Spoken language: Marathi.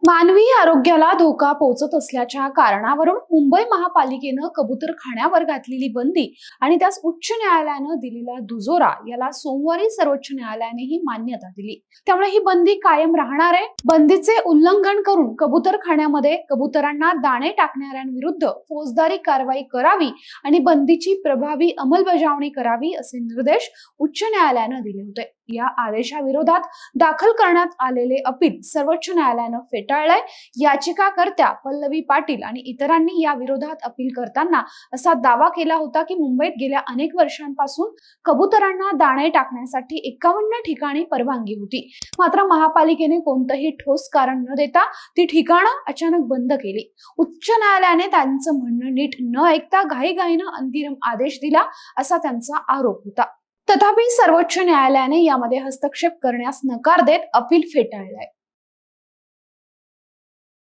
मानवी आरोग्याला धोका पोहोचत असल्याच्या कारणावरून मुंबई महापालिकेनं कबूतरखान्यावर घातलेली बंदी आणि त्यास उच्च न्यायालयानं दिलेला दुजोरा याला सोमवारी सर्वोच्च न्यायालयानेही मान्यता दिली। त्यामुळे ही बंदी कायम राहणार आहे। बंदीचे उल्लंघन करून कबूतरखान्यामध्ये कबुतरांना दाणे टाकणाऱ्यांविरुद्ध फौजदारी कारवाई करावी आणि बंदीची प्रभावी अंमलबजावणी करावी असे निर्देश उच्च न्यायालयानं दिले होते। या आदेशाविरोधात दाखल करण्यात आलेले अपील सर्वोच्च न्यायालयानं फेटाळलंय। याचिकाकर्त्या पल्लवी पाटील आणि इतरांनी या विरोधात अपील करताना असा दावा केला होता की मुंबईत गेल्या अनेक वर्षांपासून कबुतरांना दाणे टाकण्यासाठी 51 ठिकाणी परवानगी होती, मात्र महापालिकेने कोणतंही ठोस कारण न देता ती ठिकाणं अचानक बंद केली। उच्च न्यायालयाने त्यांचं म्हणणं नीट न ऐकता घाईघाईनं अंतिम आदेश दिला असा त्यांचा आरोप होता। तथापि सर्वोच्च न्यायालयाने यामध्ये हस्तक्षेप करण्यास नकार देत अपील फेटाळलंय।